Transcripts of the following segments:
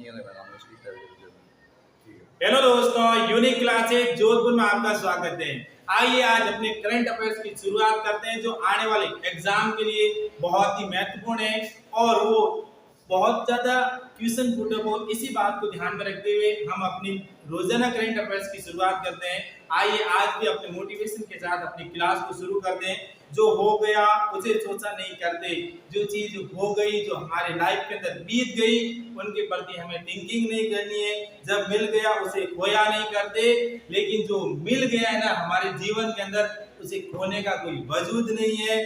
Hello दोस्तों, unique classes Jodhpur में आपका स्वागत है। आइए आज अपने करंट अफेयर्स की शुरुआत करते हैं जो आने वाले एग्जाम के लिए बहुत ही महत्वपूर्ण है और वो बहुत ज्यादा क्वेश्चन पुटअप हो। इसी बात को ध्यान में रखते हुए हम अपनी रोजाना करंट अफेयर्स की शुरुआत करते हैं। आइए आज भी अपने मोटिवेशन के साथ अपनी क्लास को शुरू करते हैं। जो हो गया उसे सोचा नहीं करते, जो चीज हो गई, जो हमारे लाइफ के अंदर बीत गई, उनके प्रति हमें थिंकिंग नहीं करनी है। जब मिल गया उसे खोया नहीं करते, लेकिन जो मिल गया है ना हमारे जीवन के अंदर, उसे खोने का कोई वजूद नहीं है।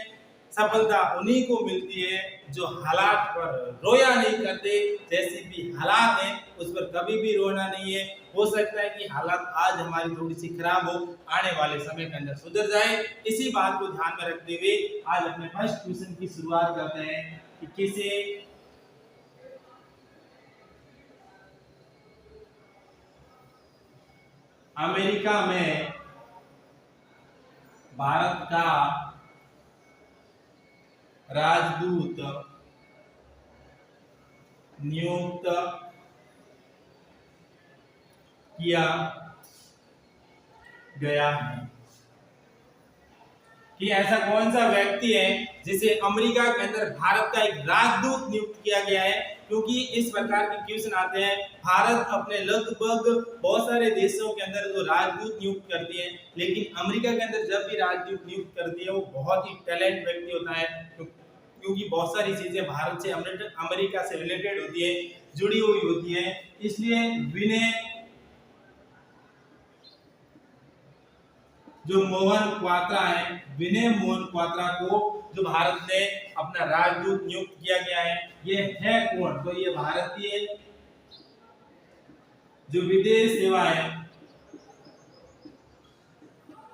सफलता उन्हीं को मिलती है जो हालात पर रोया नहीं करते। जैसे भी हालात हैं उस पर कभी भी रोना नहीं है। हो सकता है कि हालात आज हमारी थोड़ी सी खराब हो, आने वाले समय के अंदर सुधर जाए। इसी बात को ध्यान में रखते हुए आज अपने फर्स्ट क्वेश्चन की शुरुआत करते हैं कि किसे अमेरिका में भारत का राजदूत नियुक्त किया गया है? कि ऐसा कौन सा व्यक्ति है जिसे अमेरिका के अंदर भारत का एक राजदूत नियुक्त किया गया है? क्योंकि इस प्रकार के क्वेश्चन आते हैं। भारत अपने लगभग बहुत सारे देशों के अंदर जो राजदूत नियुक्त करती है, लेकिन अमेरिका के अंदर जब भी राजदूत नियुक्त करती है वो बहुत ही टैलेंट व्यक्ति होता है, क्योंकि बहुत सारी चीजें भारत से अमेरिका से रिलेटेड होती है, जुड़ी हुई होती है। इसलिए विनय जो मोहन क्वात्रा है, विनय मोहन क्वात्रा को जो भारत ने अपना राजदूत नियुक्त किया गया है, ये है कौन? तो ये भारतीय जो विदेश सेवा है,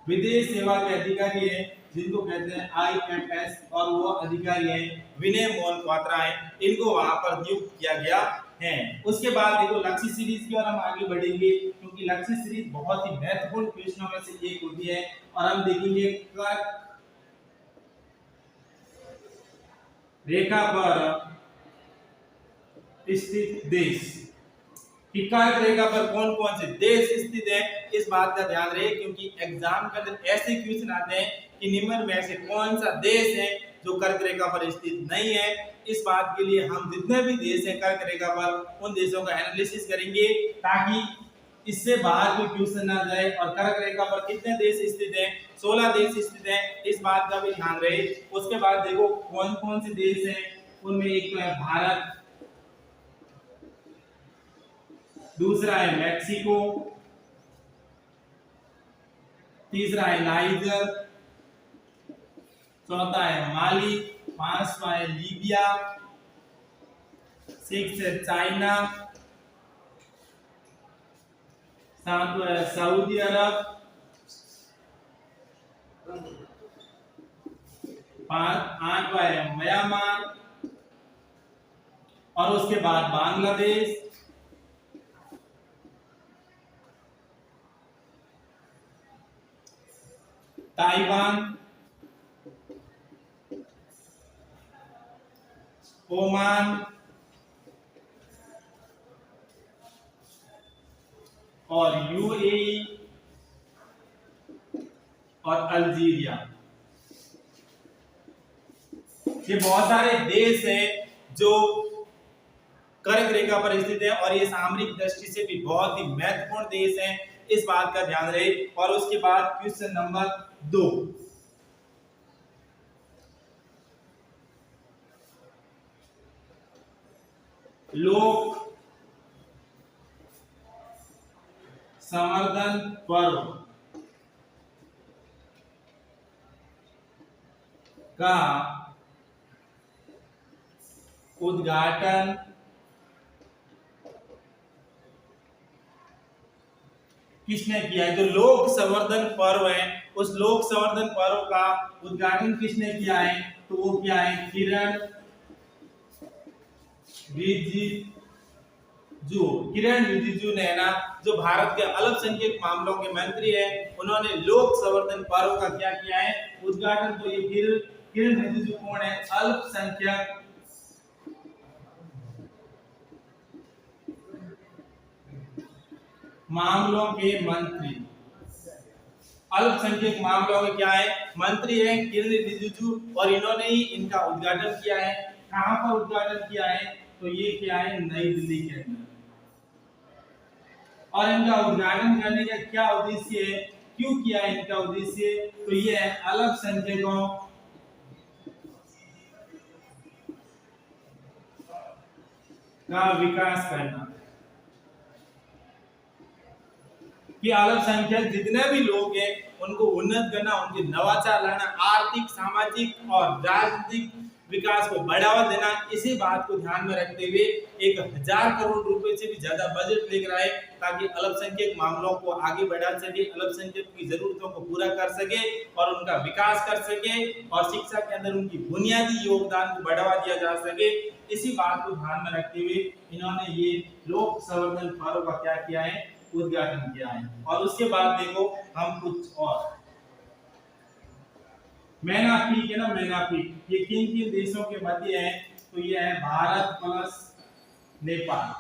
विदेश सेवा के अधिकारी है, जिनको कहते हैं IFS, और वो अधिकारी है विनय मोहन क्वात्रा है। इनको वहां पर नियुक्त किया गया है। उसके बाद देखो लक्ष्य सीरीज की ओर हम आगे बढ़ेंगे, क्योंकि लक्ष्य सीरीज बहुत ही महत्वपूर्ण क्वेश्चनों में से एक होती है। और हम देखेंगे रेखा पर स्थित देश, कि कर्क रेखा पर कौन कौन से देश स्थित है, इस बात का ध्यान रहे। क्योंकि एग्जाम के अंदर ऐसे क्वेश्चन आते हैं कि निम्न में से कौन सा देश है जो कर्क रेखा पर स्थित नहीं है। इस बात के लिए हम जितने भी देश हैं कर्क रेखा पर, उन देशों का एनालिसिस करेंगे ताकि इससे बाहर कोई क्वेश्चन ना जाए। और कर्क रेखा पर कितने देश स्थित हैं? 16 देश स्थित हैं, इस बात का भी ध्यान रहे। उसके बाद देखो कौन कौन से देश हैं, उनमें एक तो है भारत, दूसरा है मैक्सिको, तीसरा है नाइजर, चौथा है माली, पांचवा है लीबिया, 6 है चाइना, 7वां है सऊदी अरब, 8वां है म्यांमार, और उसके बाद बांग्लादेश, ताइवान, ओमान और UAE और अल्जीरिया। ये बहुत सारे देश हैं जो कर्क रेखा पर स्थित है और ये सामरिक दृष्टि से भी बहुत ही महत्वपूर्ण देश हैं, इस बात का ध्यान रहे। और उसके बाद क्वेश्चन नंबर 2, लोक संवर्धन पर्व का उद्घाटन किसने किया है? जो लोक संवर्धन पर्व है, उस लोक संवर्धन पर्व का उद्घाटन किसने किया है? तो वो क्या है? किरण रिजिजू ने ना, जो भारत के अल्पसंख्यक मामलों के मंत्री है, उन्होंने लोक संवर्धन पर्व का क्या किया है? उद्घाटन। तो ये किरण रिजिजू कौन है? अल्पसंख्यक मामलों के मंत्री। अल्पसंख्यक मामलों के क्या है, मंत्री है किरण रिजिजू, और इन्होंने ही इनका उद्घाटन किया है। कहां पर उद्घाटन किया है, तो ये क्या है, नई दिल्ली के अंदर। और इनका उद्घाटन करने का क्या उद्देश्य है, क्यों किया है इनका उद्देश्य, तो ये है अल्पसंख्यकों का विकास करना। कि अल्पसंख्यक जितने भी लोग हैं उनको उन्नत करना, उनके नवाचार लाना, आर्थिक, सामाजिक और राजनीतिक विकास को बढ़ावा देना। इसी बात को ध्यान में रखते हुए 1000 करोड़ रुपए से भी ज्यादा बजट लेकर आए, ताकि अल्पसंख्यक मामलों को आगे बढ़ा सके, अल्पसंख्यक की जरूरतों को पूरा कर सके और उनका विकास कर सके, और शिक्षा के अंदर उनकी बुनियादी योगदान को बढ़ावा दिया जा सके। इसी बात को ध्यान में रखते हुए इन्होंने ये लोक संवर्धन फॉरम का क्या किया है, उद्घाटन किया है। और उसके बाद देखो हम कुछ और मैनापीक है ना, मैनापीक ये किन किन देशों के मध्य है, तो ये है भारत प्लस नेपाल।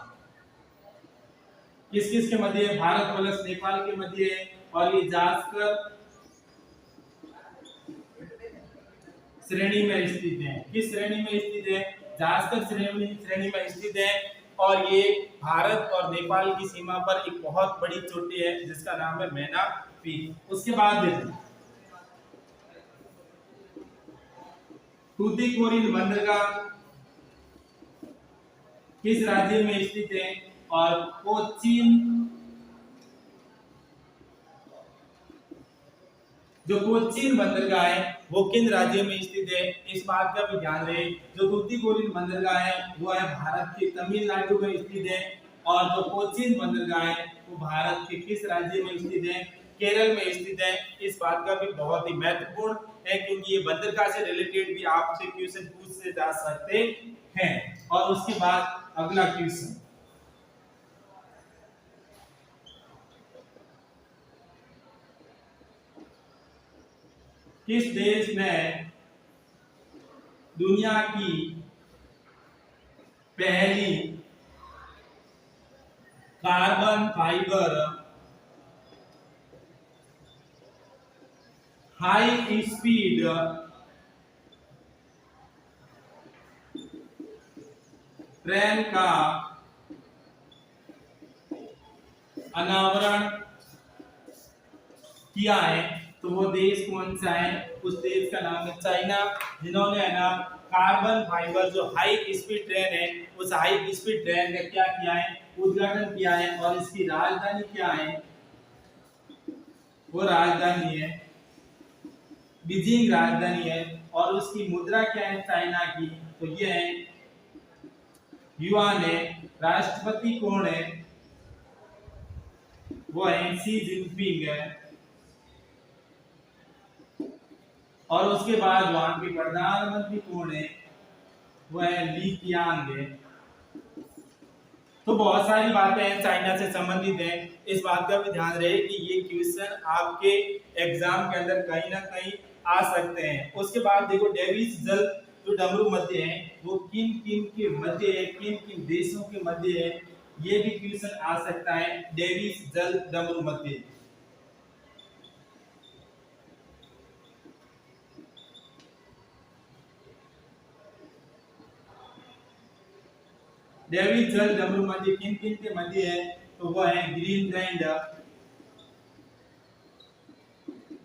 किस किस के मध्य है, भारत प्लस नेपाल के मध्य है। और ये जास्कर श्रेणी में स्थित है। किस श्रेणी में स्थित है, जास्कर श्रेणी में स्थित है। और ये भारत और नेपाल की सीमा पर एक बहुत बड़ी चोटी है जिसका नाम है मैनापीक। उसके बाद देखो तूतीकोरिन बंदरगाह किस राज्य में स्थित है, और कोचीन, जो कोचीन बंदरगाह है वो किन राज्य में स्थित है, इस बात का भी ध्यान रहे। जो तूतीकोरिन बंदरगाह है वो है भारत के तमिलनाडु में स्थित है, और जो कोचीन बंदरगाह है वो भारत के किस राज्य में स्थित है, केरल में स्थित है। इस बात का भी बहुत ही महत्वपूर्ण है, क्योंकि ये बंदरगाह से रिलेटेड भी आपसे क्वेश्चन पूछे जा सकते हैं। और उसके बाद अगला क्वेश्चन, किस देश ने दुनिया की पहली carbon fibre high speed train का अनावरण किया है, तो वो देश कौन सा है, उस देश का नाम है चाइना, जिन्होंने है ना कार्बन फाइबर जो हाई स्पीड ट्रेन है, उस हाई स्पीड ट्रेन का क्या किया है, उद्घाटन किया है। और इसकी राजधानी क्या है, वो राजधानी है बीजिंग राजधानी है। और उसकी मुद्रा क्या है चाइना की, तो ये है युआन है। राष्ट्रपति कौन है, वो है शी जिनपिंग है। और उसके बाद वहां के प्रधानमंत्री कौन है, वो है ली कीयांग है। तो बहुत सारी बातें चाइना से संबंधित हैं, इस बात का भी ध्यान रहे कि ये क्वेश्चन आपके एग्जाम के अंदर कहीं ना कहीं आ सकते हैं। उसके बाद देखो डेविस जल जो डमरू मध्य है वो किन किन के मध्य है, किन किन देशों के मध्य है, ये भी क्वेश्चन आ सकता है। डेविस जल डमरू मध्य, डेविस जल डमरू मध्य किन किन के मध्य है, तो वो है ग्रीनलैंड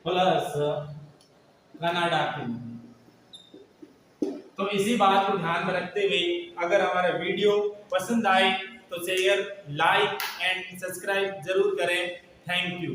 प्लस कनाडा के। तो इसी बात को ध्यान में रखते हुए अगर हमारा वीडियो पसंद आए तो शेयर, लाइक एंड सब्सक्राइब जरूर करें। Thank you.